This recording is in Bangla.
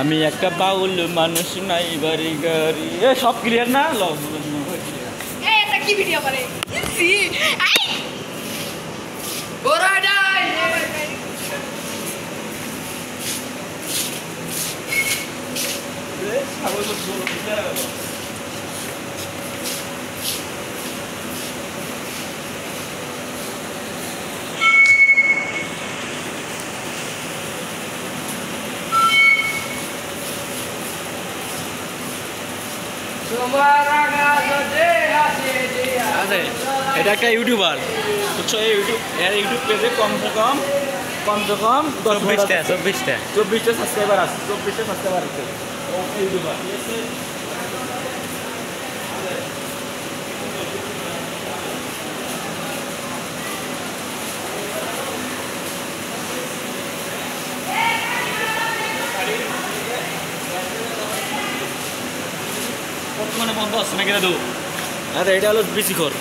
আমি একটা বাউল মানুষ নাই বাড়ি গাড়ি এ সব ক্লিয়ার না লগ এই এটা কি ভিডিও করে সি আই ওরা যাই এ ছাগল তো বড় বিচারা গেল আচ্ছা এটা একটা ইউটিউবার বুঝছো এই ইউটিউব পেজে কমসে কম 24টা সাবস্ক্রাইবার আছে 24টা সাবস্ক্রাইবার আছে ও ইউটিউবার ঠিক আছে বর্তমানে বন্ধ আছে নাকি দাদু আরে এটা হলো বিসি ঘর